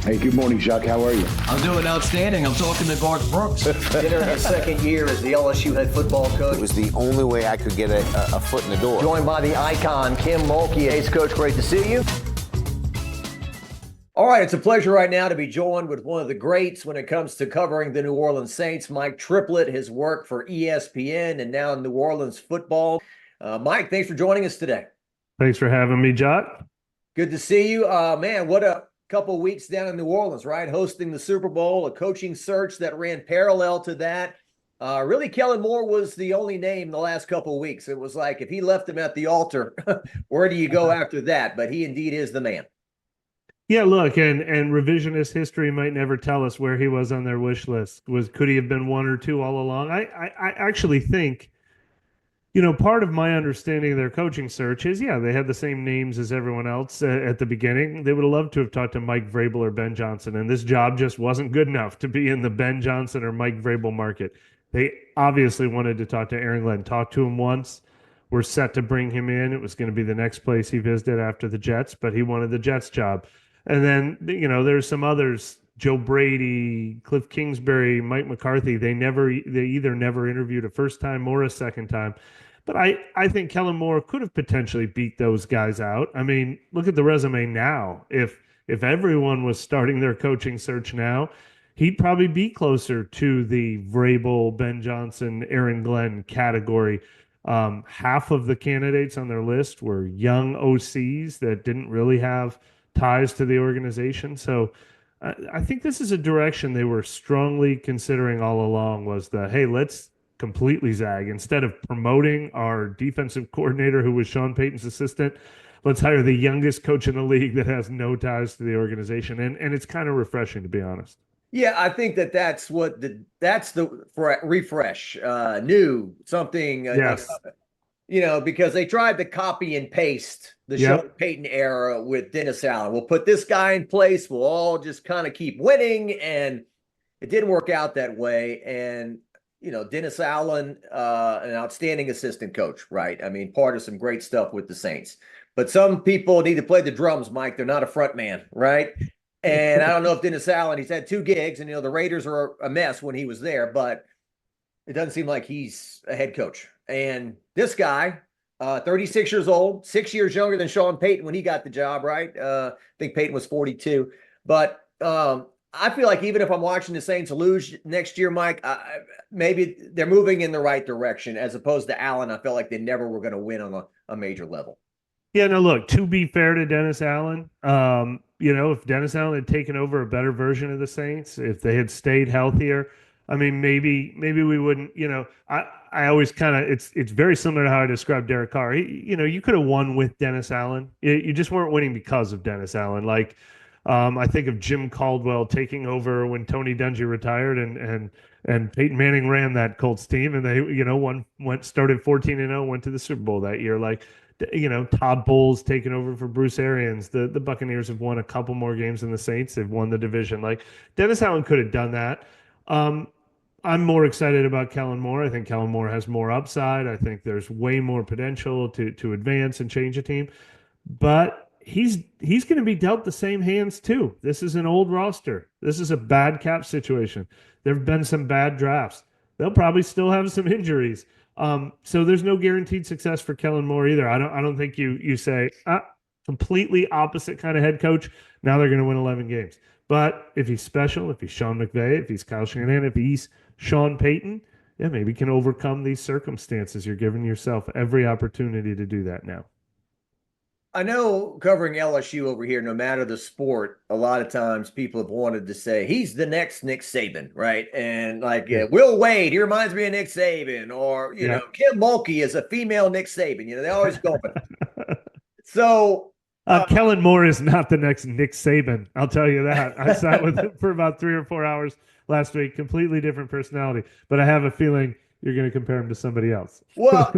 Hey, good morning, Jacques. How are you? I'm doing outstanding. I'm talking to Garth Brooks. Entering his second year as the LSU head football coach. It was the only way I could get a foot in the door. Joined by the icon, Kim Mulkey. Ace Coach, great to see you. All right, it's a pleasure right now to be joined with one of the greats when it comes to covering the New Orleans Saints, Mike Triplett, his work for ESPN and now New Orleans football. Mike, thanks for joining us today. Thanks for having me, Jock. Good to see you. Man, what a couple weeks down in New Orleans, right? Hosting the Super Bowl, a coaching search that ran parallel to that. Really, Kellen Moore was the only name the last couple of weeks. It was like, if he left him at the altar, where do you go after that? But he indeed is the man. Yeah, look, and revisionist history might never tell us where he was on their wish list. Could he have been one or two all along? I actually think, part of my understanding of their coaching search is, they had the same names as everyone else at the beginning. They would have loved to have talked to Mike Vrabel or Ben Johnson, and this job just wasn't good enough to be in the Ben Johnson or Mike Vrabel market. They obviously wanted to talk to Aaron Glenn, talked to him once. We're set to bring him in. It was going to be the next place he visited after the Jets, but he wanted the Jets job. And then, there's some others, Joe Brady, Cliff Kingsbury, Mike McCarthy. They either never interviewed a first time or a second time. But I think Kellen Moore could have potentially beat those guys out. I mean, look at the resume now. If everyone was starting their coaching search now, he'd probably be closer to the Vrabel, Ben Johnson, Aaron Glenn category. Half of the candidates on their list were young OCs that didn't really have ties to the organization. So I think this is a direction they were strongly considering all along, was hey, let's completely zag. Instead of promoting our defensive coordinator, who was Sean Payton's assistant, let's hire the youngest coach in the league that has no ties to the organization. And it's kind of refreshing, to be honest. Yeah, I think that's the refresh, new, something. Yes. Because they tried to copy and paste the Sean Payton era with Dennis Allen. We'll put this guy in place. We'll all just kind of keep winning. And it didn't work out that way. And, Dennis Allen, an outstanding assistant coach, right? I mean, part of some great stuff with the Saints. But some people need to play the drums, Mike. They're not a front man, right? And I don't know if Dennis Allen, he's had 2 gigs, and, the Raiders are a mess when he was there, but it doesn't seem like he's a head coach. And this guy, 36 years old, 6 years younger than Sean Payton when he got the job, right? I think Payton was 42. But I feel like even if I'm watching the Saints lose next year, Mike, maybe they're moving in the right direction, as opposed to Allen. I felt like they never were going to win on a major level. Yeah, no, look, to be fair to Dennis Allen, if Dennis Allen had taken over a better version of the Saints, if they had stayed healthier, I mean, maybe we wouldn't, I always kind of, it's very similar to how I described Derek Carr. You could have won with Dennis Allen. You just weren't winning because of Dennis Allen. Like, I think of Jim Caldwell taking over when Tony Dungy retired, and Peyton Manning ran that Colts team, and they, started 14-0, went to the Super Bowl that year. Like, Todd Bowles taking over for Bruce Arians. The Buccaneers have won a couple more games than the Saints. They've won the division. Like, Dennis Allen could have done that. I'm more excited about Kellen Moore. I think Kellen Moore has more upside. I think there's way more potential to advance and change a team. But he's going to be dealt the same hands too. This is an old roster. This is a bad cap situation. There have been some bad drafts. They'll probably still have some injuries. So there's no guaranteed success for Kellen Moore either. I don't think you say completely opposite kind of head coach. Now they're going to win 11 games. But if he's special, if he's Sean McVay, if he's Kyle Shanahan, if he's Sean Payton, maybe he can overcome these circumstances. You're giving yourself every opportunity to do that now. I know, covering LSU over here, no matter the sport, a lot of times people have wanted to say he's the next Nick Saban, right? And Will Wade, he reminds me of Nick Saban, or Kim Mulkey is a female Nick Saban. They always go for it. So Kellen Moore is not the next Nick Saban. I'll tell you that. I sat with him for about 3 or 4 hours last week. Completely different personality, but I have a feeling you're going to compare him to somebody else. Well,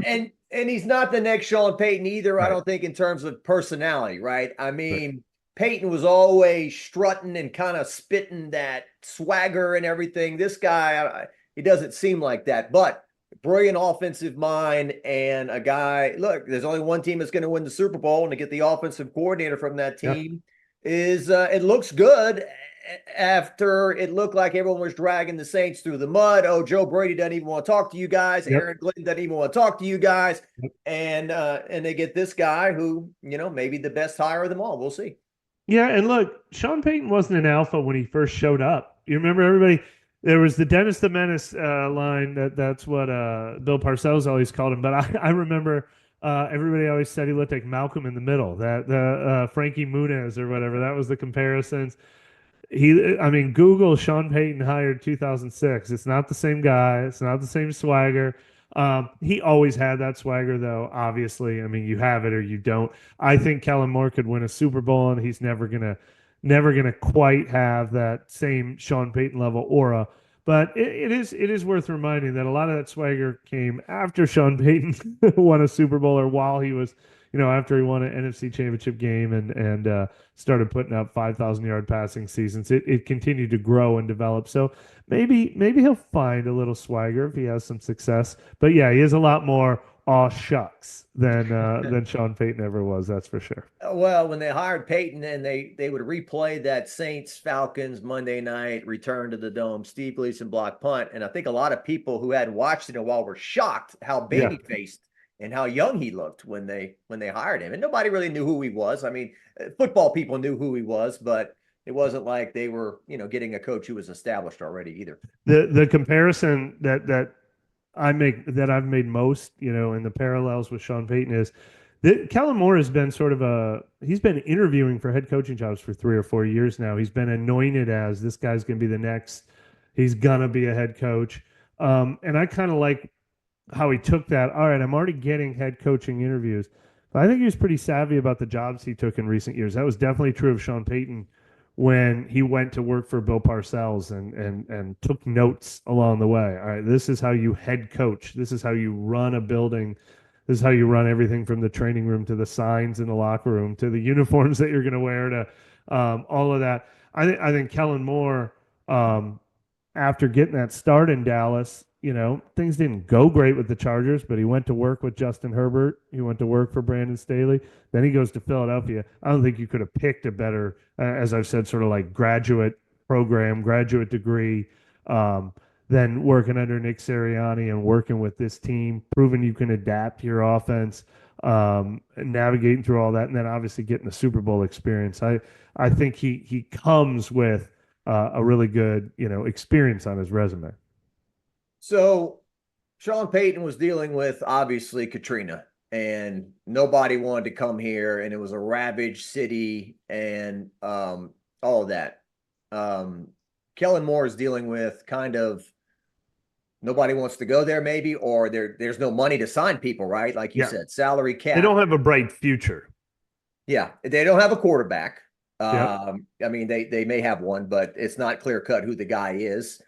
and he's not the next Sean Payton either, right. I don't think, in terms of personality, right? I mean, right. Payton was always strutting and kind of spitting that swagger and everything. This guy, he doesn't seem like that, but brilliant offensive mind and a guy, look, there's only one team that's going to win the Super Bowl, and to get the offensive coordinator from that team is, it looks good. after it looked like everyone was dragging the Saints through the mud. Oh, Joe Brady doesn't even want to talk to you guys. Yep. Aaron Glenn doesn't even want to talk to you guys. Yep. And they get this guy who, maybe the best hire of them all. We'll see. Yeah, and look, Sean Payton wasn't an alpha when he first showed up. You remember everybody? There was the Dennis the Menace line. That's what Bill Parcells always called him. But I remember everybody always said he looked like Malcolm in the Middle. That the Frankie Muniz or whatever. That was the comparisons. Google Sean Payton hired 2006. It's not the same guy. It's not the same swagger. He always had that swagger, though. Obviously, you have it or you don't. I think Kellen Moore could win a Super Bowl, and he's never gonna quite have that same Sean Payton level aura. But it is worth reminding that a lot of that swagger came after Sean Payton won a Super Bowl or while he was, after he won an NFC Championship game and started putting up 5,000-yard passing seasons. It continued to grow and develop. So maybe he'll find a little swagger if he has some success. But yeah, he is a lot more aw shucks than Sean Payton ever was. That's for sure. Well, when they hired Payton and they would replay that Saints Falcons Monday night return to the Dome, Steve Gleason block punt, and I think a lot of people who hadn't watched it in a while were shocked how baby faced and how young he looked when they hired him. And nobody really knew who he was. Football people knew who he was, but it wasn't like they were, getting a coach who was established already either. The comparison that I've made most, in the parallels with Sean Payton is that Kellen Moore has been he's been interviewing for head coaching jobs for 3 or 4 years now. He's been anointed as this guy's going to be the next, he's going to be a head coach. And I kind of like how he took that. All right, I'm already getting head coaching interviews, but I think he was pretty savvy about the jobs he took in recent years. That was definitely true of Sean Payton when he went to work for Bill Parcells and took notes along the way. All right, this is how you head coach. This is how you run a building. This is how you run everything from the training room to the signs in the locker room to the uniforms that you're going to wear to all of that. I think Kellen Moore, after getting that start in Dallas, things didn't go great with the Chargers, but he went to work with Justin Herbert. He went to work for Brandon Staley. Then he goes to Philadelphia. I don't think you could have picked a better, as I've said, sort of like graduate program, graduate degree, than working under Nick Sirianni and working with this team, proving you can adapt your offense, navigating through all that, and then obviously getting the Super Bowl experience. I think he comes with a really good, experience on his resume. So Sean Payton was dealing with, obviously, Katrina, and nobody wanted to come here, and it was a ravaged city and all of that. Kellen Moore is dealing with kind of nobody wants to go there maybe, or there's no money to sign people, right? Like you said, salary cap. They don't have a bright future. Yeah, they don't have a quarterback. Yep. They may have one, but it's not clear cut who the guy is.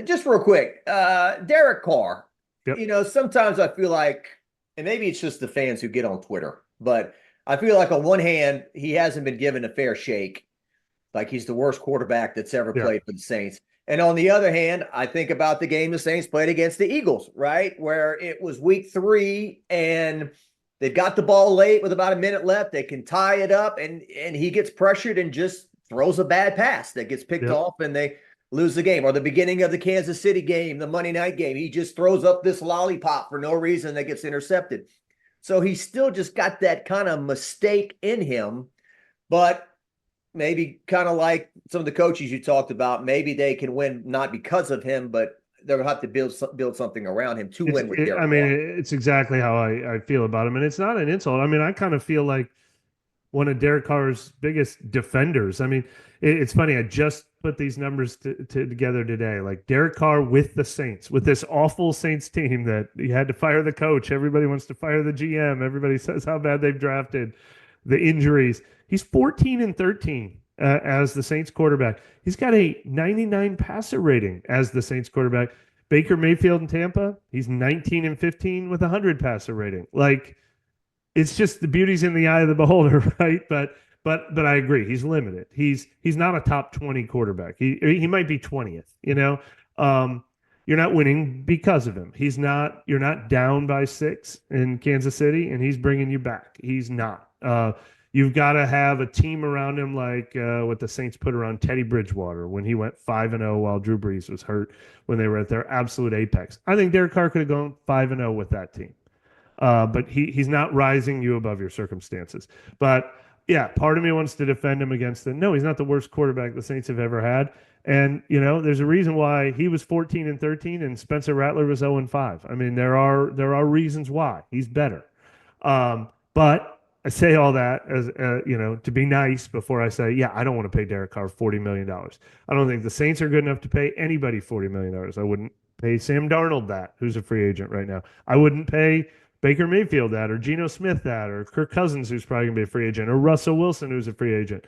Just real quick, Derek Carr. Yep. Sometimes I feel like, and maybe it's just the fans who get on Twitter, but I feel like on one hand, he hasn't been given a fair shake. Like he's the worst quarterback that's ever played for the Saints. And on the other hand, I think about the game the Saints played against the Eagles, right? Where it was week 3 and they got the ball late with about a minute left. They can tie it up and he gets pressured and just throws a bad pass that gets picked off and they lose the game. Or the beginning of the Kansas City game, the Monday night game, he just throws up this lollipop for no reason that gets intercepted. So he's still just got that kind of mistake in him, but maybe kind of like some of the coaches you talked about, maybe they can win not because of him, but they'll have to build something around him to win with Derek Carr. It's exactly how I feel about him. And it's not an insult. I kind of feel like one of Derek Carr's biggest defenders. It's funny. I just put these numbers together today. Like Derek Carr with the Saints, with this awful Saints team that he had to fire the coach. Everybody wants to fire the GM. Everybody says how bad they've drafted, the injuries. He's 14-13 as the Saints quarterback. He's got a 99 passer rating as the Saints quarterback. Baker Mayfield in Tampa, he's 19-15 with a 100 passer rating. Like, it's just the beauty's in the eye of the beholder, right? But I agree, he's limited. He's not a top 20 quarterback. He might be 20th. You're not winning because of him. You're not down by 6 in Kansas City, and he's bringing you back. He's not. You've got to have a team around him like what the Saints put around Teddy Bridgewater when he went 5-0 while Drew Brees was hurt when they were at their absolute apex. I think Derek Carr could have gone 5-0 with that team. But he's not rising you above your circumstances. But yeah, part of me wants to defend him against it. No, he's not the worst quarterback the Saints have ever had. And there's a reason why he was 14-13 and Spencer Rattler was 0-5. I mean, there are reasons why he's better. But I say all that as to be nice before I say, yeah, I don't want to pay Derek Carr $40 million. I don't think the Saints are good enough to pay anybody $40 million. I wouldn't pay Sam Darnold that, who's a free agent right now. I wouldn't pay Baker Mayfield that, or Geno Smith that, or Kirk Cousins, who's probably gonna be a free agent, or Russell Wilson, who's a free agent.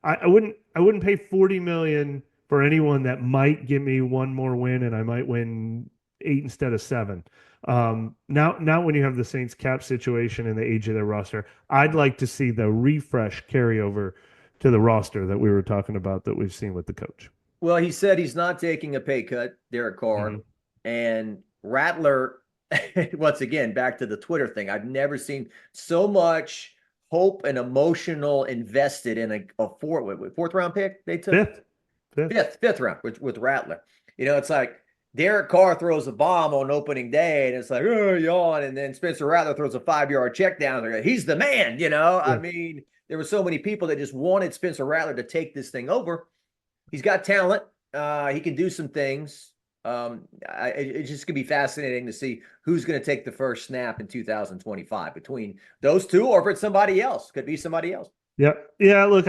I wouldn't pay $40 million for anyone that might give me one more win and I might win 8 instead of 7. Now when you have the Saints cap situation and the age of their roster, I'd like to see the refresh carry over to the roster that we were talking about that we've seen with the coach. Well, he said he's not taking a pay cut, Derek Carr, and Rattler. Once again, back to the Twitter thing. I've never seen so much hope and emotional invested in a fourth round pick. They took fifth round with Rattler. It's like Derek Carr throws a bomb on opening day, and it's like, oh, yawn. And then Spencer Rattler throws a 5-yard check down there. He's the man, Yeah. I mean, there were so many people that just wanted Spencer Rattler to take this thing over. He's got talent. He can do some things. It's just going to be fascinating to see who's going to take the first snap in 2025 between those two, or if it's somebody else. Could be somebody else. Yeah. Look,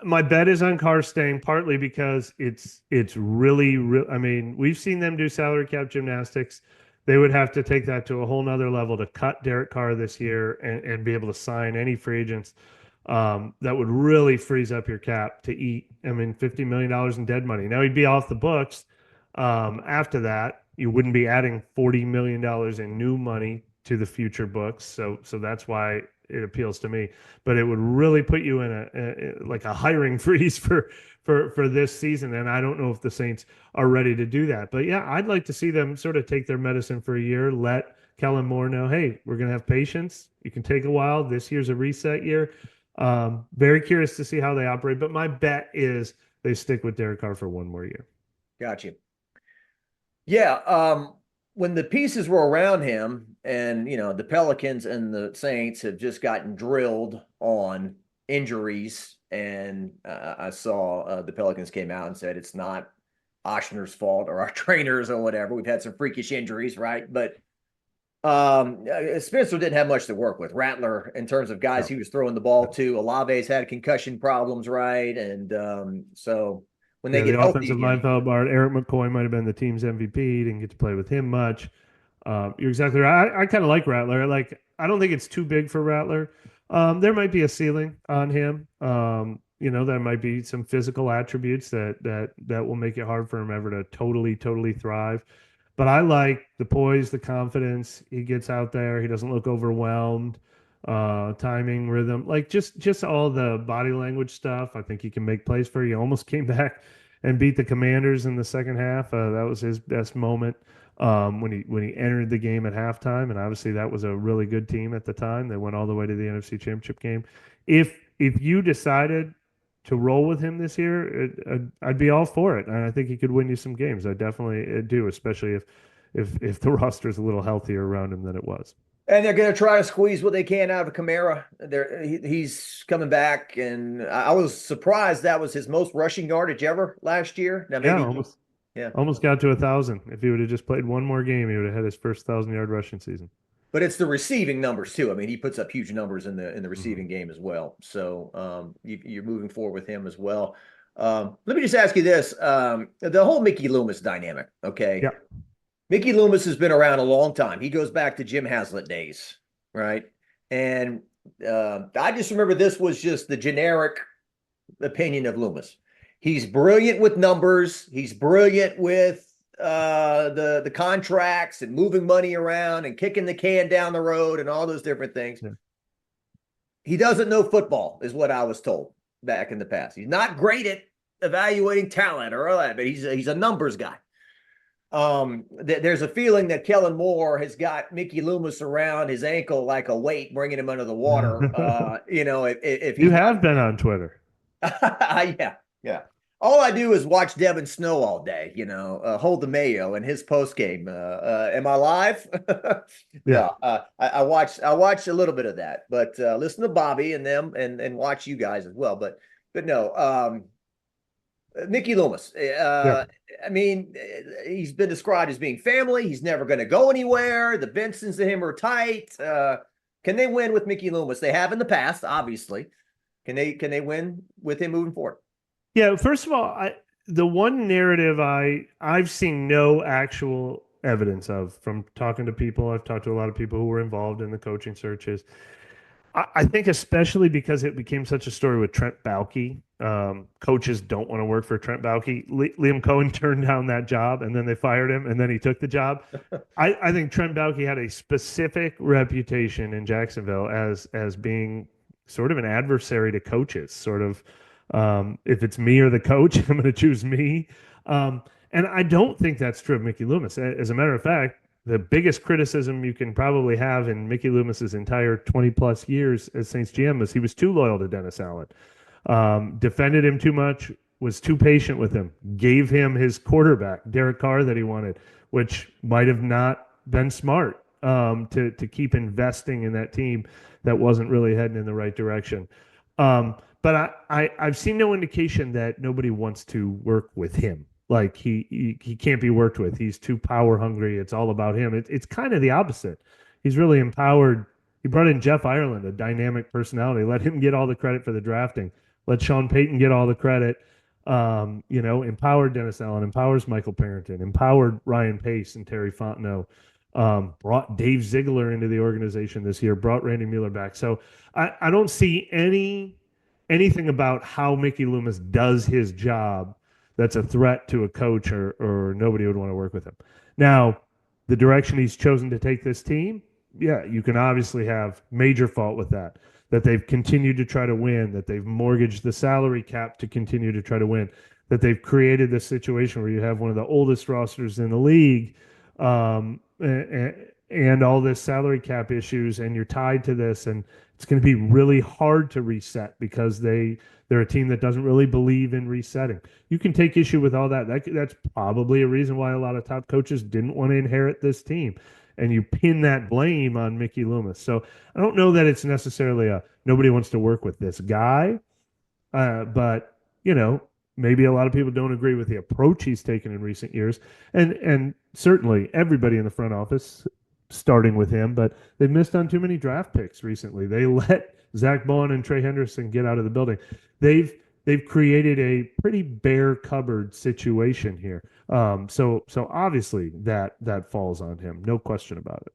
my bet is on Carr staying, partly because it's really. I mean, we've seen them do salary cap gymnastics. They would have to take that to a whole nother level to cut Derek Carr this year and be able to sign any free agents. That would really freeze up your cap to eat. I mean, $50 million in dead money. Now he'd be off the books. After that, you wouldn't be adding $40 million in new money to the future books. So that's why it appeals to me. But it would really put you in a hiring freeze for this season. And I don't know if the Saints are ready to do that. But yeah, I'd like to see them sort of take their medicine for a year, let Kellen Moore know, hey, we're going to have patience. You can take a while. This year's a reset year. Very curious to see how they operate. But my bet is they stick with Derek Carr for one more year. Gotcha. Yeah, when the pieces were around him and, the Pelicans and the Saints have just gotten drilled on injuries, and I saw the Pelicans came out and said it's not Ochsner's fault or our trainers or whatever. We've had some freakish injuries, right? But Spencer didn't have much to work with. Rattler, in terms of guys he was throwing the ball to, Olave's had concussion problems, right? And so when they get the healthy offensive again, line fell apart. Eric McCoy might have been the team's MVP. Didn't get to play with him much. You're exactly right. I kind of like Rattler. I don't think it's too big for Rattler. There might be a ceiling on him. There might be some physical attributes that will make it hard for him ever to totally thrive. But I like the poise, the confidence. He gets out there. He doesn't look overwhelmed. Timing, rhythm, like just all the body language stuff. I think he can make plays for you. He almost came back and beat the Commanders in the second half. That was his best moment when he entered the game at halftime. And obviously that was a really good team at the time. They went all the way to the NFC Championship game. If you decided to roll with him this year, I'd be all for it. And I think he could win you some games. I definitely do, especially if the roster is a little healthier around him than it was. And they're going to try to squeeze what they can out of Kamara. He's coming back, and I was surprised that was his most rushing yardage ever last year. Now maybe almost got to 1,000. If he would have just played one more game, he would have had his first 1,000-yard rushing season. But it's the receiving numbers too. I mean, he puts up huge numbers in the receiving game as well. So you're moving forward with him as well. Let me just ask you this: the whole Mickey Loomis dynamic. Okay. Yeah. Mickey Loomis has been around a long time. He goes back to Jim Haslett days, right? And I just remember this was just the generic opinion of Loomis. He's brilliant with numbers. He's brilliant with the contracts and moving money around and kicking the can down the road and all those different things. Yeah. He doesn't know football, is what I was told back in the past. He's not great at evaluating talent or all that, but he's a numbers guy. There's a feeling that Kellen Moore has got Mickey Loomis around his ankle like a weight, bringing him under the water. If You he's have not, been on Twitter. yeah, yeah. All I do is watch Devin Snow all day. Hold the Mayo and his post game. Am I live? Yeah. No, I watch a little bit of that, but listen to Bobby and them, and watch you guys as well. But no, Mickey Loomis. Yeah. I mean, he's been described as being family. He's never going to go anywhere. The Bensons and him are tight. Can they win with Mickey Loomis? They have in the past, obviously. Can they win with him moving forward? Yeah, first of all, the one narrative I've seen no actual evidence of from talking to people. I've talked to a lot of people who were involved in the coaching searches. I think especially because it became such a story with Trent Baalke. Coaches don't want to work for Trent Baalke. Liam Cohen turned down that job, and then they fired him, and then he took the job. I think Trent Baalke had a specific reputation in Jacksonville as being sort of an adversary to coaches. Sort of, if it's me or the coach, I'm going to choose me. And I don't think that's true of Mickey Loomis. As a matter of fact, the biggest criticism you can probably have in Mickey Loomis's entire 20 plus years as Saints GM was he was too loyal to Dennis Allen, defended him too much, was too patient with him, gave him his quarterback, Derek Carr, that he wanted, which might have not been smart to keep investing in that team that wasn't really heading in the right direction. But I've seen no indication that nobody wants to work with him. Like he can't be worked with. He's too power hungry. It's all about him. It's kind of the opposite. He's really empowered. He brought in Jeff Ireland, a dynamic personality. Let him get all the credit for the drafting. Let Sean Payton get all the credit. Empowered Dennis Allen, empowers Michael Parrington, empowered Ryan Pace and Terry Fontenot. Brought Dave Ziegler into the organization this year. Brought Randy Mueller back. So I don't see anything about how Mickey Loomis does his job that's a threat to a coach or nobody would want to work with him. Now, the direction he's chosen to take this team, yeah, you can obviously have major fault with that they've continued to try to win, that they've mortgaged the salary cap to continue to try to win, that they've created this situation where you have one of the oldest rosters in the league, and all this salary cap issues, and you're tied to this, and it's going to be really hard to reset because they're a team that doesn't really believe in resetting. You can take issue with all that. That's probably a reason why a lot of top coaches didn't want to inherit this team. And you pin that blame on Mickey Loomis. So I don't know that it's necessarily nobody wants to work with this guy. But, maybe a lot of people don't agree with the approach he's taken in recent years. And certainly everybody in the front office, starting with him, but they've missed on too many draft picks recently. They let Zach Bowen and Trey Henderson get out of the building. They've created a pretty bare cupboard situation here. So obviously that falls on him, no question about it.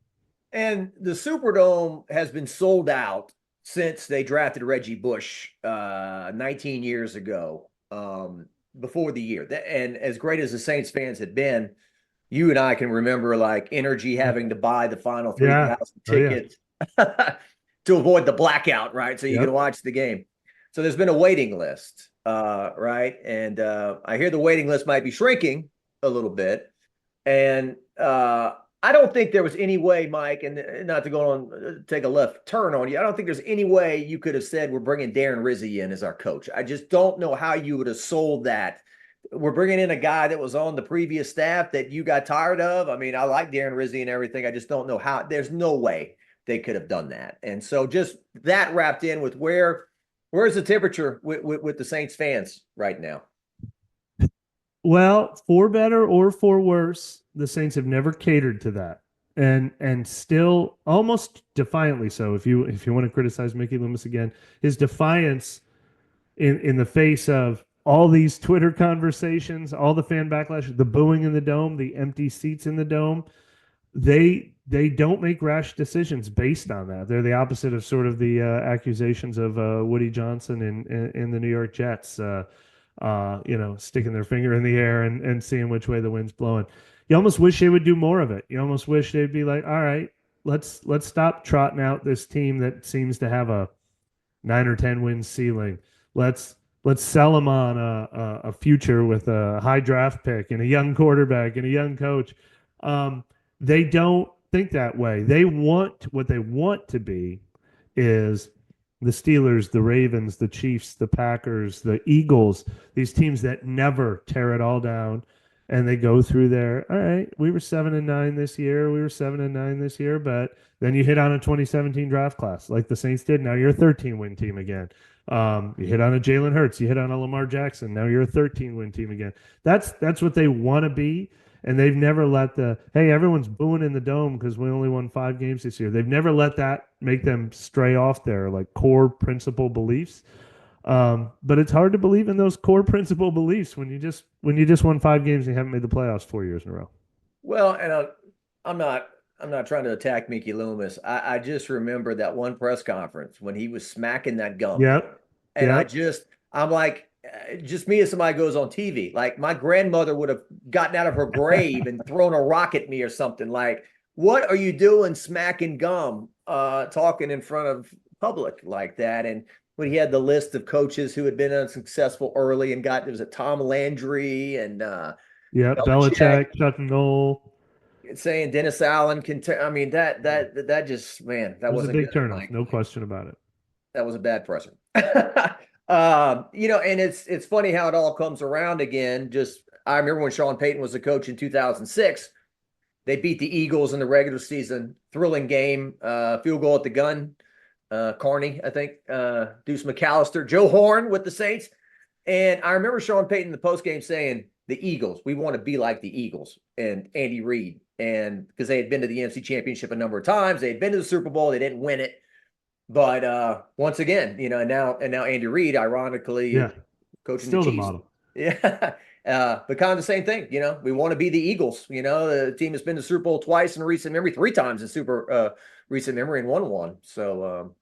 And the Superdome has been sold out since they drafted Reggie Bush 19 years ago, before the year. And as great as the Saints fans had been, you and I can remember like Energy having to buy the final 3,000 tickets to avoid the blackout, right? So you can watch the game. So there's been a waiting list, right? And I hear the waiting list might be shrinking a little bit. And I don't think there was any way, Mike, and not to go on, take a left turn on you, I don't think there's any way you could have said we're bringing Darren Rizzi in as our coach. I just don't know how you would have sold that. We're bringing in a guy that was on the previous staff that you got tired of. I mean, I like Darren Rizzi and everything. I just don't know how. There's no way they could have done that. And so just that wrapped in with where's the temperature with the Saints fans right now? Well, for better or for worse, the Saints have never catered to that. And still almost defiantly so. If you want to criticize Mickey Loomis again, his defiance in the face of all these Twitter conversations, all the fan backlash, the booing in the dome, the empty seats in the dome, they don't make rash decisions based on that. They're the opposite of sort of the accusations of Woody Johnson in the New York Jets, sticking their finger in the air and seeing which way the wind's blowing. You almost wish they would do more of it. You almost wish they'd be like, all right, let's stop trotting out this team that seems to have a 9 or 10 win ceiling. Let's let's sell him on a future with a high draft pick and a young quarterback and a young coach. They don't think that way. What they want to be is the Steelers, the Ravens, the Chiefs, the Packers, the Eagles, these teams that never tear it all down. And they go through there. All right, we were 7-9 this year. We were 7-9 this year, but then you hit on a 2017 draft class like the Saints did. Now you're a 13-win team again. You hit on a Jalen Hurts. You hit on a Lamar Jackson. Now you're a 13-win team again. That's what they want to be. And they've never let hey, everyone's booing in the dome because we only won 5 games this year. They've never let that make them stray off their like core principle beliefs. But it's hard to believe in those core principle beliefs when you just won 5 games and you haven't made the playoffs 4 years in a row. Well, and I'm not trying to attack Mickey Loomis. I just remember that one press conference when he was smacking that gum. Yep. And yep. I'm like, just me as somebody goes on TV. Like my grandmother would have gotten out of her grave and thrown a rock at me or something. Like, what are you doing smacking gum, talking in front of public like that? And when he had the list of coaches who had been unsuccessful early and there was a Tom Landry and Belichick, Chuck Noll. Saying Dennis Allen can I mean that just, man, that was wasn't a big good. turnoff, no question about it. That was a bad presser. And it's funny how it all comes around again. I remember when Sean Payton was the coach in 2006, they beat the Eagles in the regular season, thrilling game, field goal at the gun. Carney, I think, Deuce McAllister, Joe Horn with the Saints. And I remember Sean Payton in the postgame saying, the Eagles, we want to be like the Eagles and Andy Reid. And because they had been to the NFC Championship a number of times, they had been to the Super Bowl, they didn't win it. But once again, and now Andy Reid, ironically, coaching still the Chiefs. The model. Yeah. But kind of the same thing, we want to be the Eagles. The team has been to Super Bowl twice in recent memory, 3 times in recent memory, and won one. So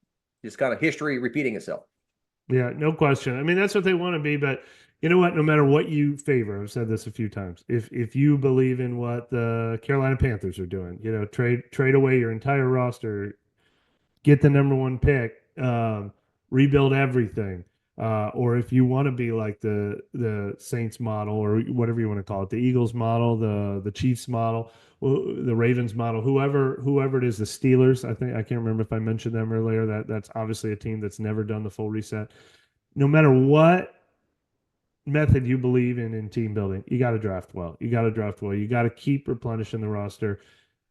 just kind of history repeating itself. Yeah, no question. I mean, that's what they want to be. But you know what? No matter what you favor, I've said this a few times. If you believe in what the Carolina Panthers are doing, trade away your entire roster, get the #1 pick, rebuild everything. Or if you want to be like the Saints model or whatever you want to call it, the Eagles model, the Chiefs model, the Ravens model, whoever it is, the Steelers. I can't remember if I mentioned them earlier. That's obviously a team that's never done the full reset. No matter what method you believe in team building, you got to draft well. You got to keep replenishing the roster.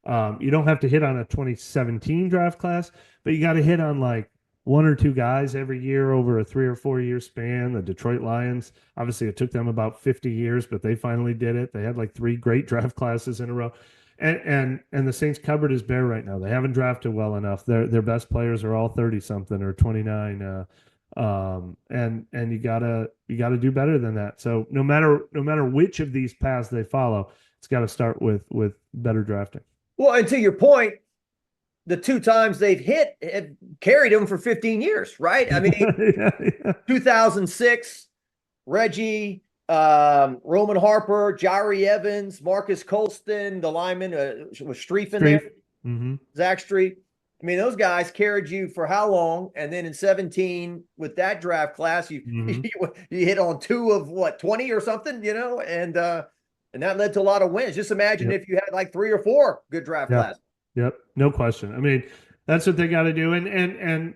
You don't have to hit on a 2017 draft class, but you got to hit on like 1 or 2 guys every year over a 3 or 4 year span. The Detroit Lions, obviously it took them about 50 years, but they finally did it. They had like 3 great draft classes in a row. And the Saints cupboard is bare right now. They haven't drafted well enough. Their best players are all 30 something or 29. And you gotta do better than that. So no matter which of these paths they follow, it's got to start with better drafting. Well, and to your point, the 2 times they've hit have carried them for 15 years, right? I mean, 2006, Reggie, Roman Harper, Jari Evans, Marcus Colston, the lineman was Streif in there, Zach Streif. I mean, those guys carried you for how long? And then in 17, with that draft class, you hit on 2 of what, 20 or something, and that led to a lot of wins. Just imagine if you had like 3 or 4 good draft classes. Yep, no question. I mean, that's what they got to do. And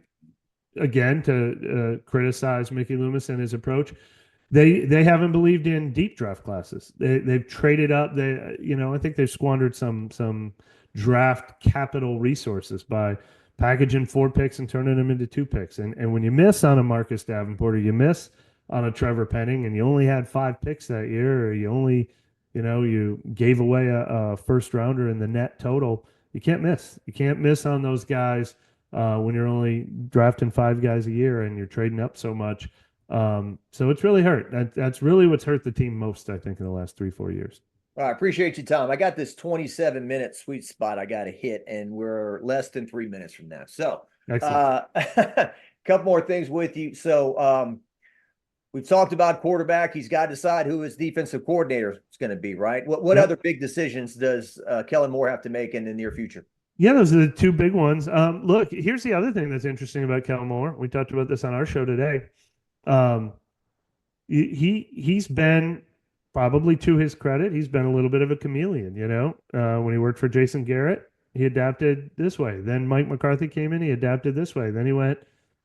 again, to criticize Mickey Loomis and his approach, they haven't believed in deep draft classes. They've traded up. I think they've squandered some draft capital resources by packaging 4 picks and turning them into 2 picks. And when you miss on a Marcus Davenport or you miss on a Trevor Penning and you only had 5 picks that year, or you only, you gave away a first rounder in the net total, you can't miss. You can't miss on those guys when you're only drafting 5 guys a year and you're trading up so much. So it's really hurt. That's really what's hurt the team most, I think, in the last 3-4 years. I appreciate you, Tom. I got this 27-minute sweet spot I got to hit, and we're less than 3 minutes from now. So a couple more things with you. So we've talked about quarterback. He's got to decide who his defensive coordinator is going to be, right? What other big decisions does Kellen Moore have to make in the near future? Yeah, those are the 2 big ones. Look, here's the other thing that's interesting about Kellen Moore. We talked about this on our show today. he's been, probably to his credit, he's been a little bit of a chameleon. When he worked for Jason Garrett, he adapted this way. Then Mike McCarthy came in, he adapted this way. Then he went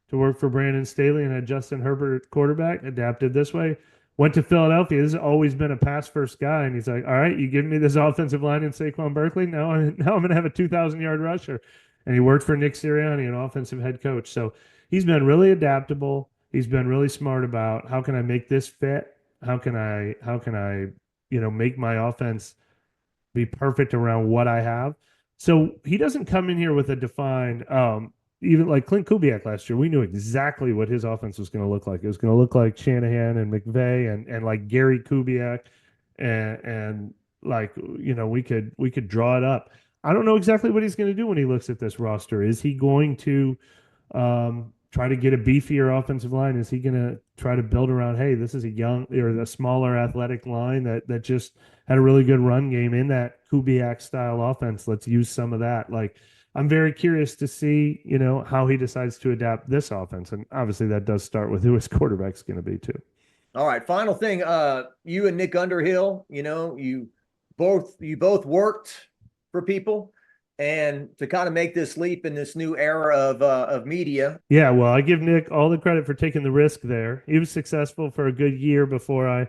to work for Brandon Staley and had Justin Herbert at quarterback, adapted this way. Went to Philadelphia. This has always been a pass-first guy, and he's like, all right, you give me this offensive line in Saquon Barkley, now I'm going to have a 2,000-yard rusher. And he worked for Nick Sirianni, an offensive head coach. So he's been really adaptable. He's been really smart about, how can I make this fit? How can I make my offense be perfect around what I have? So he doesn't come in here with a defined, even like Clint Kubiak last year, we knew exactly what his offense was going to look like. It was going to look like Shanahan and McVay and like Gary Kubiak, and like, we could draw it up. I don't know exactly what he's going to do when he looks at this roster. Is he going to try to get a beefier offensive line? Is he going to try to build around, hey, this is a smaller athletic line that just had a really good run game in that Kubiak style offense? Let's use some of that. Like, I'm very curious to see, how he decides to adapt this offense. And obviously that does start with who his quarterback's going to be too. All right. Final thing. You and Nick Underhill, you both worked for people, and to kind of make this leap in this new era of media. Yeah. Well, I give Nick all the credit for taking the risk there. He was successful for a good year before I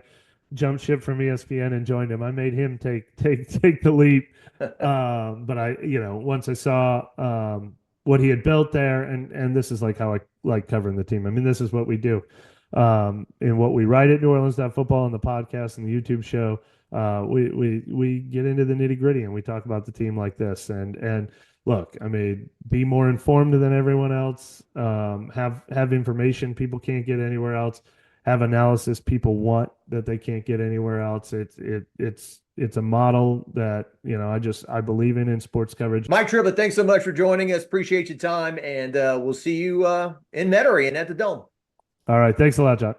jumped ship from ESPN and joined him. I made him take the leap. But I, once I saw what he had built there, and this is like how I like covering the team. I mean, this is what we do. And what we write at New Orleans Football and the podcast and the YouTube show, we get into the nitty gritty and we talk about the team like this. And look, I mean, be more informed than everyone else. Have information people can't get anywhere else. Have analysis people want that they can't get anywhere else. It's a model that, I believe in sports coverage. Mike Triplett, thanks so much for joining us. Appreciate your time, and we'll see you in Metairie and at the Dome. All right. Thanks a lot, John.